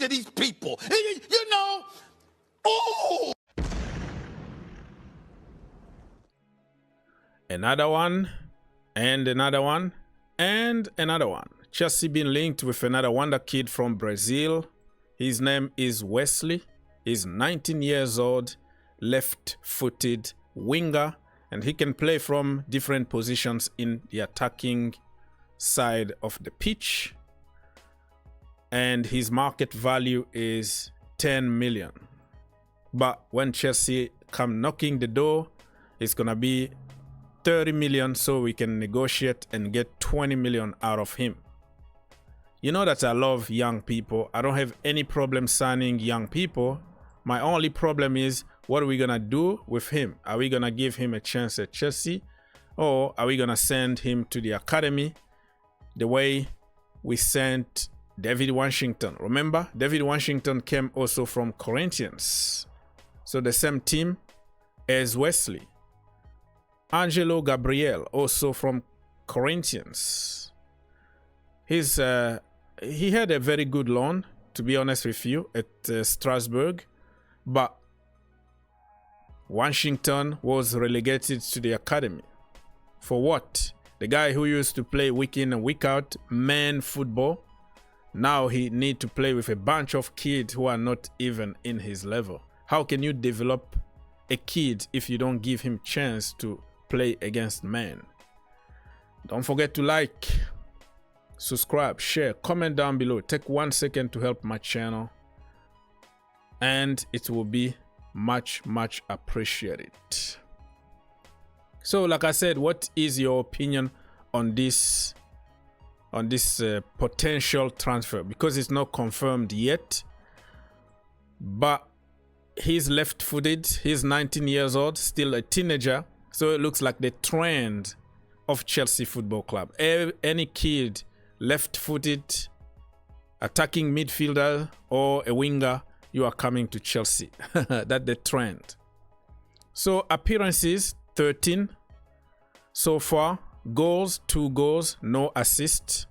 to these people. You know, oh! Another one, and another one, and another one. Chelsea been linked with another wonder kid from Brazil. His name is Wesley. He's 19 years old, left-footed winger, and he can play from different positions in the attacking side of the pitch. And his market value is 10 million. But when Chelsea come knocking the door, it's gonna be 30 million, so we can negotiate and get 20 million out of him. You know that I love young people. I don't have any problem signing young people. My only problem is, what are we gonna do with him? Are we gonna give him a chance at Chelsea, or are we gonna send him to the academy the way we sent David Washington? Remember, David Washington came also from Corinthians, so the same team as Wesley. Angelo Gabriel, also from Corinthians. He had a very good loan, to be honest with you, at Strasbourg, but Washington was relegated to the academy. For what? The guy who used to play week in and week out, man football, now he need to play with a bunch of kids who are not even in his level. How can you develop a kid if you don't give him chance to play against men? Don't forget to like, subscribe, share, comment down below. Take 1 second to help my channel, and it will be much appreciated. So like I said, what is your opinion on this potential transfer? Because it's not confirmed yet, but he's left-footed, he's 19 years old, still a teenager, so it looks like the trend of Chelsea Football Club. Any kid left-footed, attacking midfielder or a winger, you are coming to Chelsea. That's the trend. So appearances 13 so far, goals 2 goals, no assists,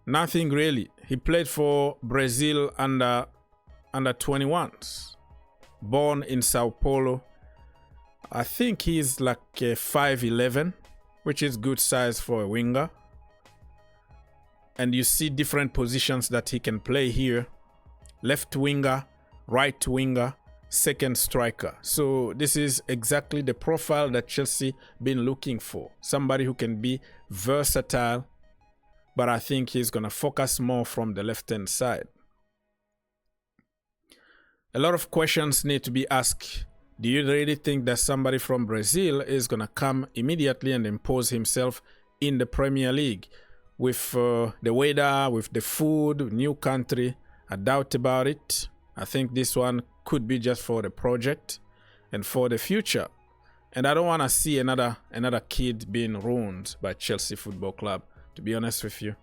nothing really. He played for Brazil under 21s, born in Sao Paulo. I think he's like 5'11", which is good size for a winger. And you see different positions that he can play here: left winger, right winger, second striker. So this is exactly the profile that Chelsea been looking for. Somebody who can be versatile, but I think he's gonna focus more from the left-hand side. A lot of questions need to be asked. Do you really think that somebody from Brazil is gonna come immediately and impose himself in the Premier League? With the weather, with the food, new country, I doubt about it. I think this one could be just for the project and for the future. And I don't want to see another kid being ruined by Chelsea Football Club, to be honest with you.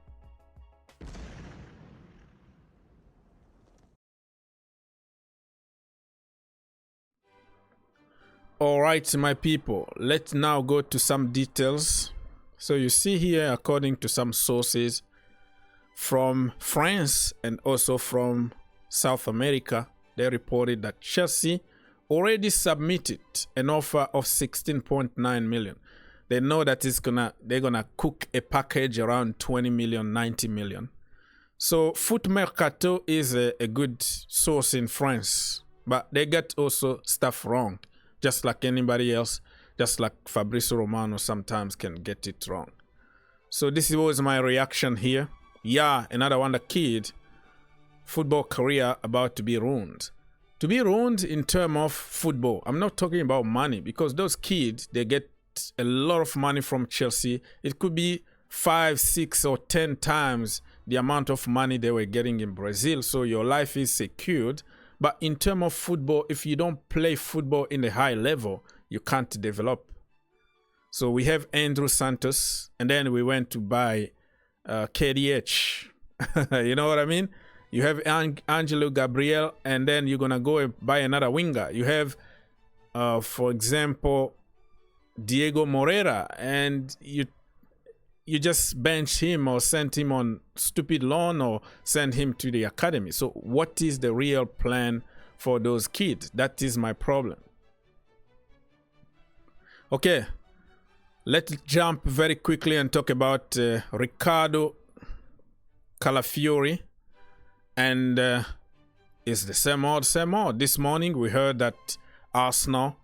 All right, my people, let's now go to some details. So you see here, according to some sources from France and also from South America, they reported that Chelsea already submitted an offer of 16.9 million. They know that they're gonna cook a package around 20 million, 90 million. So Foot Mercato is a good source in France, but they get also stuff wrong, just like anybody else. Just like Fabrizio Romano sometimes can get it wrong. So this was my reaction here. Yeah, another wonder kid, football career about to be ruined. To be ruined in terms of football. I'm not talking about money, because those kids, they get a lot of money from Chelsea. It could be 5, 6 or 10 times the amount of money they were getting in Brazil. So your life is secured. But in terms of football, if you don't play football in a high level, you can't develop. So we have Andrew Santos, and then we went to buy KDH. You know what I mean? You have Angelo Gabriel, and then you're gonna go and buy another winger. You have, for example, Diego Moreira, and you just bench him or send him on stupid loan or send him to the academy. So what is the real plan for those kids? That is my problem. Okay, let's jump very quickly and talk about Ricardo Calafiori. And it's the same old, same old. This morning we heard that Arsenal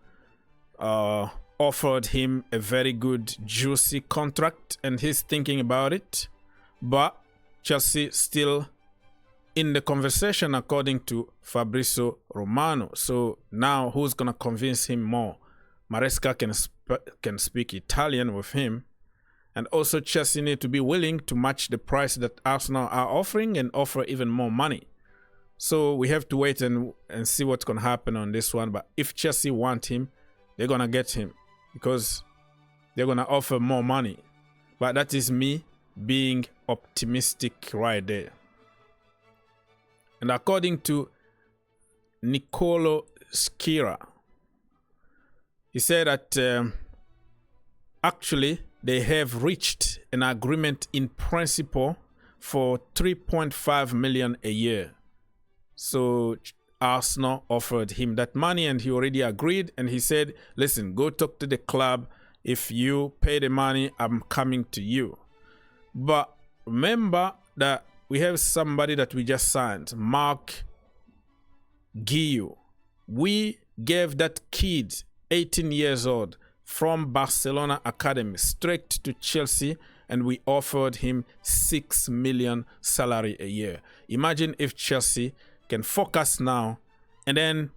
offered him a very good, juicy contract, and he's thinking about it. But Chelsea still in the conversation, according to Fabrizio Romano. So now who's going to convince him more? Maresca can speak Italian with him. And also Chelsea need to be willing to match the price that Arsenal are offering and offer even more money. So we have to wait and see what's going to happen on this one. But if Chelsea want him, they're going to get him because they're going to offer more money. But that is me being optimistic right there. And according to Nicolo Schira, he said that actually they have reached an agreement in principle for 3.5 million a year. So Arsenal offered him that money and he already agreed, and he said, listen, go talk to the club. If you pay the money, I'm coming to you. But remember that we have somebody that we just signed, Mark Guiu. We gave that kid, 18 years old, from Barcelona Academy straight to Chelsea, and we offered him 6 million salary a year. Imagine if Chelsea can focus now and then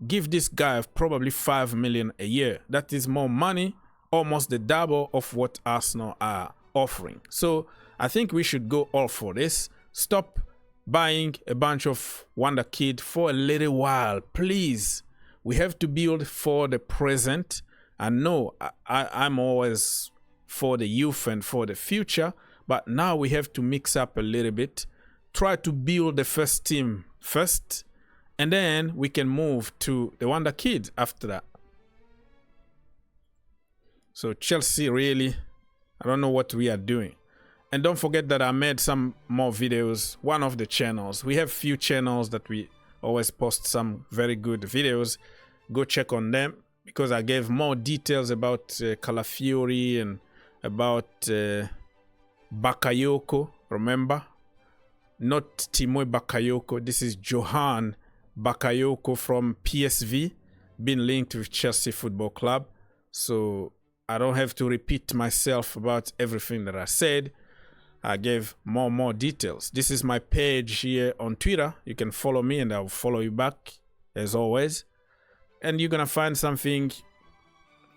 give this guy probably 5 million a year. That is more money, almost the double of what Arsenal are offering. So I think we should go all for this. Stop buying a bunch of wonder kid for a little while, please. We have to build for the present. And no, I'm always for the youth and for the future, but now we have to mix up a little bit, try to build the first team first, and then we can move to the wonder kid after that. So Chelsea, really, I don't know what we are doing. And don't forget that I made some more videos, one of the channels. We have few channels that we always post some very good videos. Go check on them, because I gave more details about Calafiori and about Bakayoko, remember? Not Timo Bakayoko, this is Johan Bakayoko from PSV, been linked with Chelsea Football Club. So I don't have to repeat myself about everything that I said. I gave more details. This is my page here on Twitter. You can follow me and I'll follow you back as always. And you're going to find something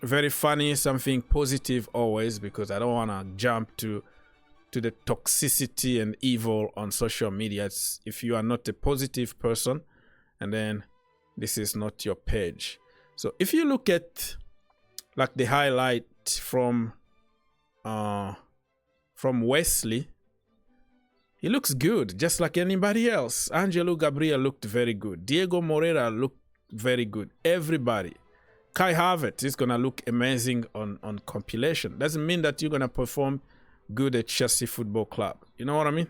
very funny, something positive always, because I don't want to jump to the toxicity and evil on social media. If you are not a positive person, and then this is not your page. So if you look at like the highlight from Wesley, he looks good, just like anybody else. Angelo Gabriel looked very good. Diego Moreira looked very good. Everybody. Kai Havertz is gonna look amazing on compilation. Doesn't mean that you're gonna perform good at Chelsea Football Club. You know what I mean?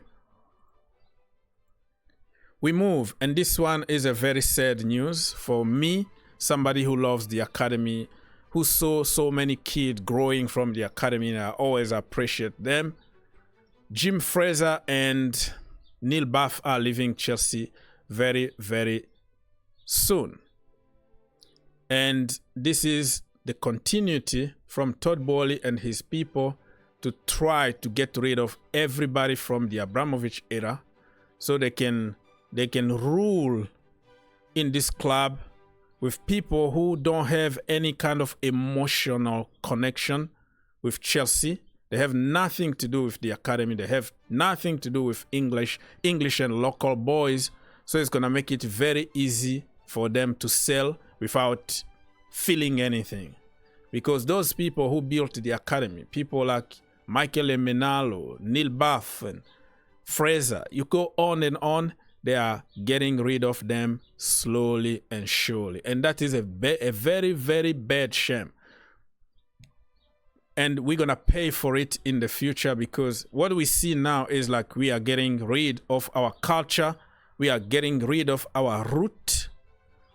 We move, and this one is a very sad news for me, somebody who loves the academy, who saw so many kids growing from the academy, and I always appreciate them. Jim Fraser and Neil Bath are leaving Chelsea very, very soon. And this is the continuity from Todd Boehly and his people to try to get rid of everybody from the Abramovich era, so they can rule in this club with people who don't have any kind of emotional connection with Chelsea. They have nothing to do with the academy. They have nothing to do with English and local boys. So it's going to make it very easy for them to sell without feeling anything. Because those people who built the academy, people like Michael Emenalo, Neil Bath, and Fraser, you go on and on, they are getting rid of them slowly and surely. And that is a very, very bad shame. and we're going to pay for it in the future, because what we see now is like we are getting rid of our culture. We are getting rid of our root,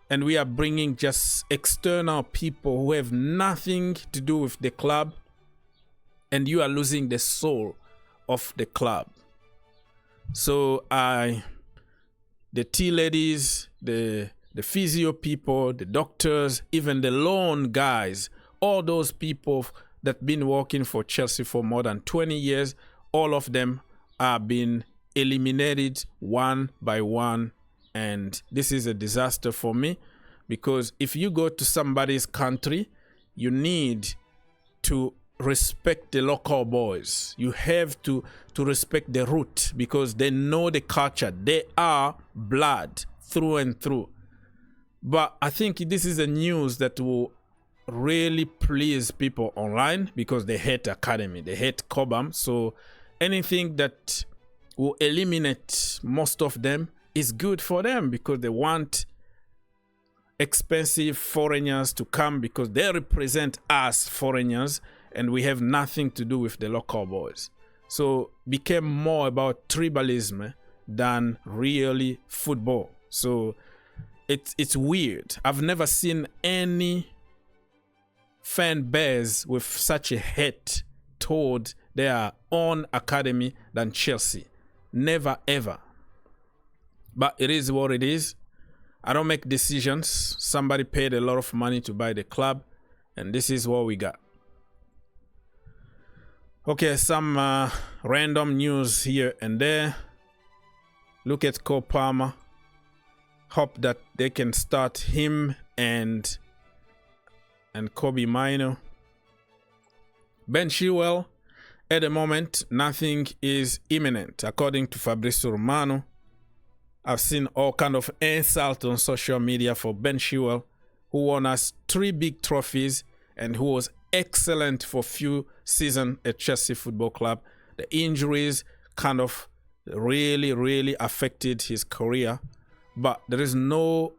and we are bringing just external people who have nothing to do with the club, and you are losing the soul of the club. So the tea ladies, the physio people, the doctors, even the loan guys, all those people that been working for Chelsea for more than 20 years, all of them are being eliminated one by one. And this is a disaster for me, because if you go to somebody's country, you need to respect the local boys. You have to respect the root, because they know the culture. They are blood through and through. But I think this is a news that will really please people online, because they hate academy, they hate Cobham. So anything that will eliminate most of them is good for them, because they want expensive foreigners to come, because they represent us foreigners, and we have nothing to do with the local boys. So became more about tribalism than really football. So it's weird. I've never seen any fan base with such a hate toward their own academy than Chelsea. Never ever. But it is what it is. I don't make decisions. Somebody paid a lot of money to buy the club, and this is what we got. Okay, some random news here and there. Look at Cole Palmer. Hope that they can start him and Kobe Mino. Ben Chilwell, at the moment, nothing is imminent, according to Fabrizio Romano. I've seen all kind of insult on social media for Ben Chilwell, who won us 3 big trophies and who was excellent for few seasons at Chelsea Football Club. The injuries kind of really affected his career, but there is no,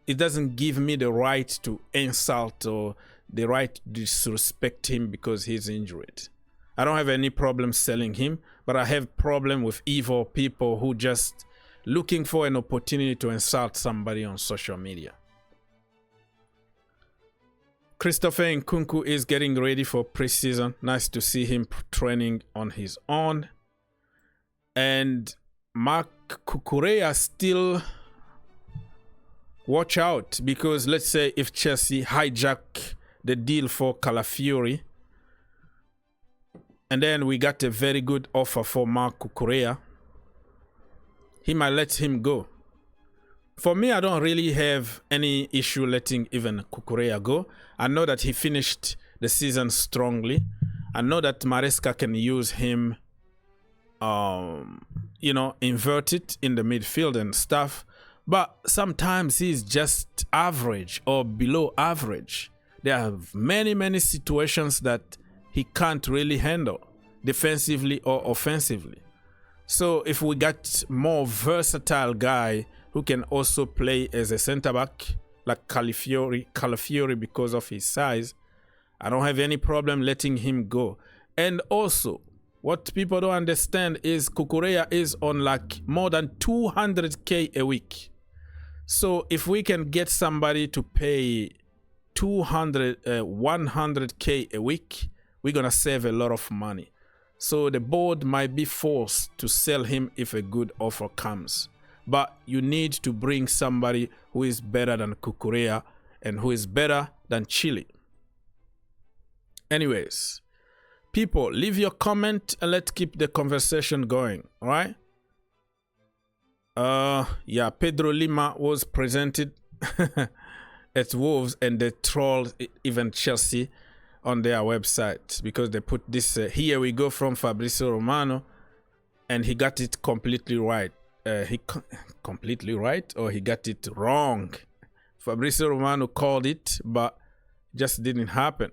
it doesn't give me the right to insult or the right to disrespect him because he's injured. I don't have any problem selling him, but I have problem with evil people who just looking for an opportunity to insult somebody on social media. Christopher Nkunku is getting ready for preseason. Nice to see him training on his own. And Mark Cucurella still watch out, because let's say if Chelsea hijack the deal for Calafiori, and then we got a very good offer for Mark Cucurella, he might let him go. For me, I don't really have any issue letting even Cucurella go. I know that he finished the season strongly. I know that Maresca can use him, inverted in the midfield and stuff. But sometimes he's just average or below average. There are many situations that he can't really handle, defensively or offensively. So if we got more versatile guy who can also play as a center-back, like Calafiori because of his size, I don't have any problem letting him go. And also, what people don't understand is Cucurella is on like more than 200k a week. So if we can get somebody to pay 100k a week, we're going to save a lot of money. So the board might be forced to sell him if a good offer comes. But you need to bring somebody who is better than Cucurella and who is better than Chile. Anyways, people, leave your comment and let's keep the conversation going, all right? Pedro Lima was presented at Wolves, and they trolled even Chelsea on their website because they put this, here we go from Fabrizio Romano, and he got it completely right. Completely right, or he got it wrong. Fabrizio Romano called it, but just didn't happen.